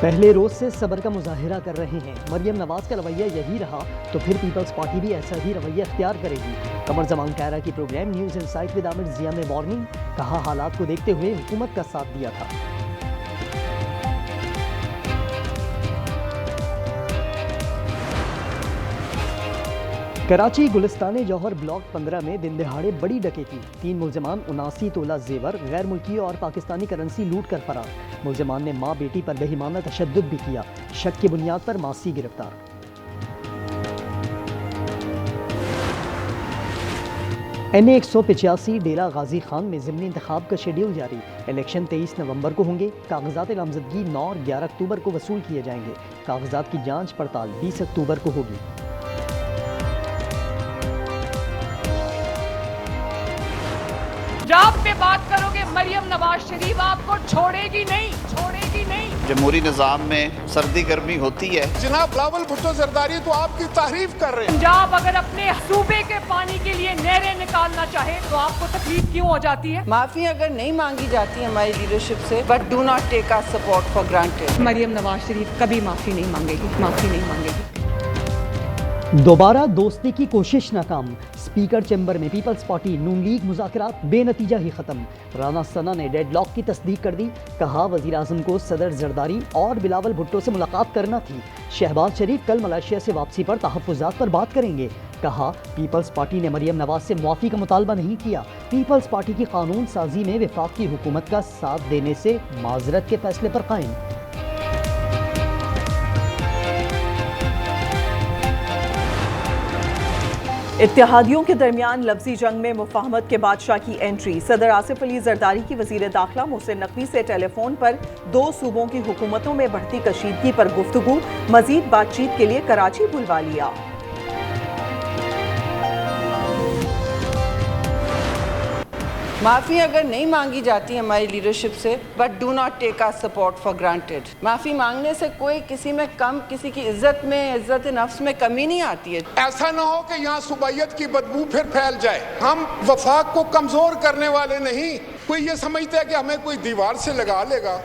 پہلے روز سے صبر کا مظاہرہ کر رہے ہیں۔ مریم نواز کا رویہ یہی رہا تو پھر پیپلز پارٹی بھی ایسا ہی رویہ اختیار کرے گی۔ قمر زمان کائرہ کی پروگرام نیوز انسائٹ ود عامر ضیاء میں وارننگ، کہا حالات کو دیکھتے ہوئے حکومت کا ساتھ دیا تھا۔ کراچی گلستان جوہر بلاک 15 میں دن دہاڑے بڑی ڈکیتی، 3 ملزمان 79 تولہ زیور غیر ملکی اور پاکستانی کرنسی لوٹ کر فرار۔ ملزمان نے ماں بیٹی پر بہیمانہ تشدد بھی کیا، شک کی بنیاد پر ماسی گرفتار۔ این اے 185 ڈیرہ غازی خان میں ضمنی انتخاب کا شیڈیول جاری، الیکشن 23 نومبر کو ہوں گے۔ کاغذات نامزدگی 9 اور 11 اکتوبر کو وصول کیے جائیں گے، کاغذات کی جانچ پڑتال 20 اکتوبر کو ہوگی۔ جاب پہ بات کرو گے مریم نواز شریف آپ کو چھوڑے گی نہیں، چھوڑے گی نہیں۔ جمہوری نظام میں سردی گرمی ہوتی ہے۔ جناب بلاول بھٹو زرداری تو آپ کی تعریف کر رہے ہیں۔ پنجاب اگر اپنے صوبے کے پانی کے لیے نہریں نکالنا چاہے تو آپ کو تکلیف کیوں ہو جاتی ہے؟ معافی اگر نہیں مانگی جاتی ہماری لیڈرشپ سے، but do not take our support for granted. Maryam Nawaz Sharif کبھی معافی نہیں مانگے گی، معافی نہیں مانگے گی۔ دوبارہ دوستی کی کوشش ناکام، اسپیکر چیمبر میں پیپلز پارٹی نون لیگ مذاکرات بے نتیجہ ہی ختم۔ رانا ثنا نے ڈیڈ لاک کی تصدیق کر دی، کہا وزیر اعظم کو صدر زرداری اور بلاول بھٹو سے ملاقات کرنا تھی۔ شہباز شریف کل ملائیشیا سے واپسی پر تحفظات پر بات کریں گے، کہا پیپلز پارٹی نے مریم نواز سے معافی کا مطالبہ نہیں کیا، پیپلز پارٹی کی قانون سازی میں وفاق کی حکومت کا ساتھ دینے سے معذرت کے فیصلے پر قائم۔ اتحادیوں کے درمیان لفظی جنگ میں مفاہمت کے بادشاہ کی انٹری، صدر آصف علی زرداری کی وزیر داخلہ محسن نقوی سے ٹیلی فون پر 2 صوبوں کی حکومتوں میں بڑھتی کشیدگی پر گفتگو، مزید بات چیت کے لیے کراچی بلوا لیا۔ معافی اگر نہیں مانگی جاتی ہماری لیڈرشپ سے، but do not take our support for granted. معافی مانگنے سے کوئی کسی میں کم، کسی کی عزت میں، عزت نفس میں کمی نہیں آتی ہے۔ ایسا نہ ہو کہ یہاں صوبائیت کی بدبو پھر پھیل جائے۔ ہم وفاق کو کمزور کرنے والے نہیں، کوئی یہ سمجھتا ہے کہ ہمیں کوئی دیوار سے لگا لے گا۔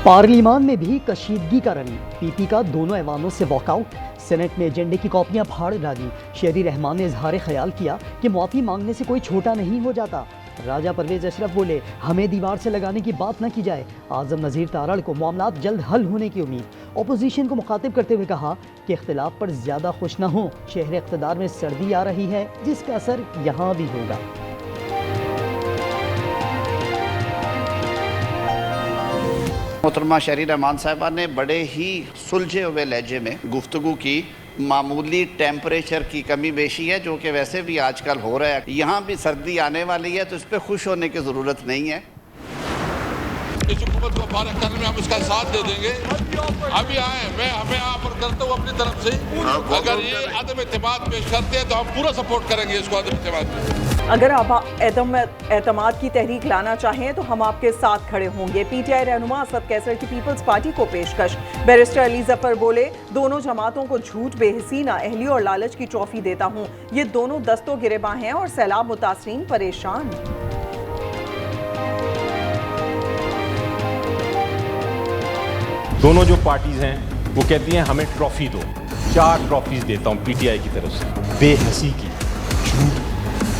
پارلیمان میں بھی کشیدگی کا رنگ، پی پی کا دونوں ایوانوں سے واک آؤٹ، سینٹ میں ایجنڈے کی کاپیاں پھاڑ ڈالی۔ شہری رحمان نے اظہار خیال کیا کہ معافی مانگنے سے کوئی چھوٹا نہیں ہو جاتا۔ راجہ پرویز اشرف بولے ہمیں دیوار سے لگانے کی بات نہ کی جائے، اعظم نذیر تارڑ کو معاملات جلد حل ہونے کی امید۔ اپوزیشن کو مخاطب کرتے ہوئے کہا کہ اختلاف پر زیادہ خوش نہ ہوں، شہر اقتدار میں سردی آ رہی ہے جس کا اثر یہاں بھی ہوگا۔ محترمہ شہری رحمان صاحبہ نے بڑے ہی سلجھے ہوئے لہجے میں گفتگو کی۔ معمولی ٹیمپریچر کی کمی بیشی ہے جو کہ ویسے بھی آج کل ہو رہا ہے، یہاں بھی سردی آنے والی ہے تو اس پہ خوش ہونے کی ضرورت نہیں ہے۔ اس حکومت کو فارغ کرنے میں ہم اس کا ساتھ دے دیں گے۔ ابھی آئیں، میں ہمیں آفر کرتا ہوں اپنی طرف سے، اگر یہ عدم اعتماد پیش کرتے ہیں تو ہم پورا سپورٹ کریں گے اس کو عدم اعتماد میں۔ اگر آپ اعتماد کی تحریک لانا چاہیں تو ہم آپ کے ساتھ کھڑے ہوں گے، پی ٹی آئی رہنما اسد کیسر کی پیپلز پارٹی کو پیشکش۔ بیرسٹر علی ظفر بولے دونوں جماعتوں کو جھوٹ، بے حسی، نااہلی اور لالچ کی ٹرافی دیتا ہوں، یہ دونوں دست و گریباں ہیں اور سیلاب متاثرین پریشان۔ دونوں جو پارٹیز ہیں وہ کہتی ہیں ہمیں ٹرافی دو، 4 ٹرافیز دیتا ہوں پی ٹی آئی کی طرف سے، بے حسی کی، جھوٹ،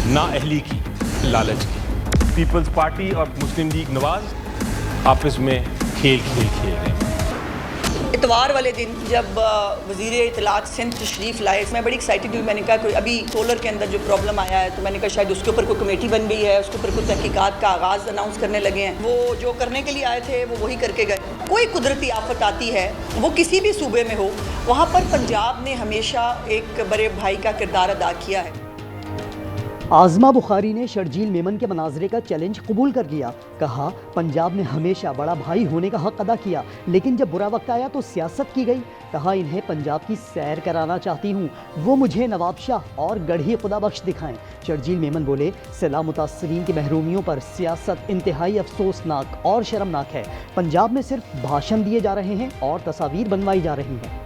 نااہلی کی، لالچ کی۔ پیپلز پارٹی اور مسلم لیگ نواز آپس میں کھیل رہے ہیں۔ اتوار والے دن جب وزیر اطلاعات سندھ تشریف لائے، میں بڑی ایکسائٹڈ ہوئی، میں نے کہا کوئی ابھی سولر کے اندر جو پرابلم آیا ہے تو میں نے کہا شاید اس کے اوپر کوئی کمیٹی بن گئی ہے، اس کے اوپر کوئی تحقیقات کا آغاز اناؤنس کرنے لگے ہیں۔ وہ جو کرنے کے لیے آئے تھے وہ وہی کر کے گئے۔ کوئی قدرتی آفت آتی ہے، وہ کسی بھی صوبے میں ہو، وہاں پر پنجاب نے ہمیشہ ایک بڑے بھائی کا کردار ادا کیا ہے۔ عاظمہ بخاری نے شرجیل میمن کے مناظرے کا چیلنج قبول کر لیا، کہا پنجاب نے ہمیشہ بڑا بھائی ہونے کا حق ادا کیا، لیکن جب برا وقت آیا تو سیاست کی گئی۔ کہا انہیں پنجاب کی سیر کرانا چاہتی ہوں، وہ مجھے نواب شاہ اور گڑھی خدا بخش دکھائیں۔ شرجیل میمن بولے سیلاب متاثرین کی محرومیوں پر سیاست انتہائی افسوسناک اور شرمناک ہے، پنجاب میں صرف بھاشن دیے جا رہے ہیں اور تصاویر بنوائی جا رہی ہیں۔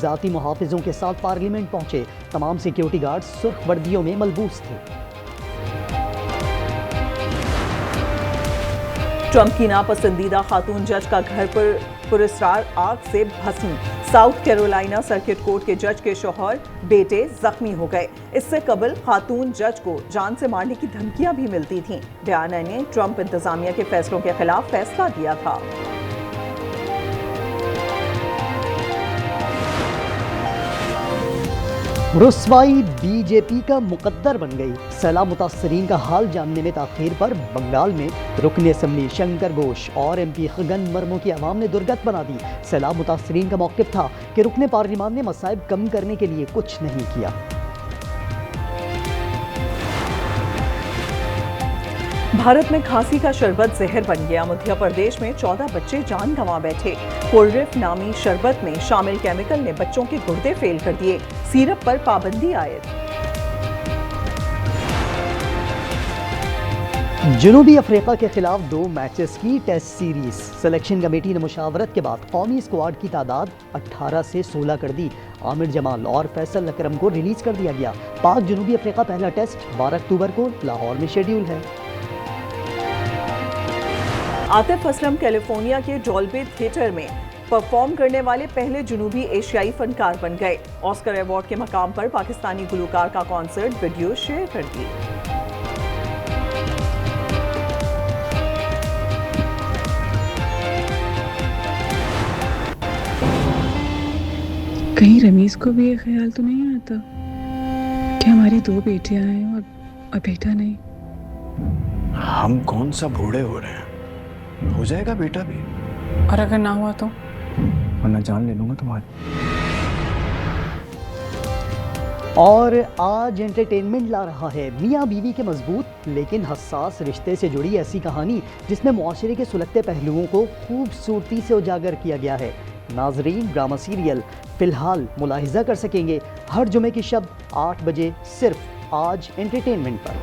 ذاتی محافظوں کے ساتھ پارلیمنٹ پہنچے. تمام سیکیورٹی گارڈ سرخ وردیوں میں ملبوس تھے. ٹرمپ کی ناپسندیدہ خاتون جج کا گھر پر پراسرار آگ سے بھسم. ساؤتھ کیرولائنا سرکٹ کورٹ کے جج کے شوہر بیٹے زخمی ہو گئے. اس سے قبل خاتون جج کو جان سے مارنے کی دھمکیاں بھی ملتی تھیں. ڈیانا نے ٹرمپ انتظامیہ کے فیصلوں کے خلاف فیصلہ دیا تھا. رسوائی بی جے پی کا مقدر بن گئی. سیلاب متاثرین کا حال جاننے میں تاخیر پر بنگال میں رکن اسمبلی شنکر گھوش اور MP خگن مرمو کی عوام نے درگت بنا دی. سیلاب متاثرین کا موقف تھا کہ رکن پارلیمان نے مصائب کم کرنے کے لیے کچھ نہیں کیا. بھارت میں کھانسی کا شربت زہر بن گیا. مدھیہ پردیش میں 14 بچے جان گنوا بیٹھے. کولڈرف نامی شربت میں شامل کیمیکل نے بچوں کے گردے فیل کر دیے. سیرپ پر پابندی عائد. جنوبی افریقہ کے خلاف 2 میچز کی ٹیسٹ سیریز. سلیکشن کمیٹی نے مشاورت کے بعد قومی اسکواڈ کی تعداد 18 سے 16 کر دی. عامر جمال اور فیصل اکرم کو ریلیز کر دیا گیا. پاک جنوبی افریقہ پہلا ٹیسٹ 12 اکتوبر کو لاہور میں شیڈیول ہے. عاطف اسلم کیلیفورنیا کے ڈولبی تھیٹر میں پرفارم کرنے والے پہلے جنوبی ایشیائی فنکار بن گئے. آسکر ایوارڈ کے مقام پر پاکستانی گلوکار کا کانسرٹ ویڈیو شیئر کر دی. کہیں رمیز کو بھی یہ خیال تو نہیں آتا کہ ہماری 2 بیٹیاں ہیں اور بیٹا نہیں؟ ہم کون سا بوڑھے ہو رہے ہیں، ہو جائے گا بیٹا بھی. اور اگر نہ ہوا تو؟ ورنہ جان لے لوں گا تمہاری. اور آج انٹرٹینمنٹ لا رہا ہے میاں بیوی کے مضبوط لیکن حساس رشتے سے جڑی ایسی کہانی جس میں معاشرے کے سلگتے پہلوؤں کو خوبصورتی سے اجاگر کیا گیا ہے. ناظرین ڈرامہ سیریل فی الحال ملاحظہ کر سکیں گے ہر جمعے کی شب 8 بجے صرف آج انٹرٹینمنٹ پر.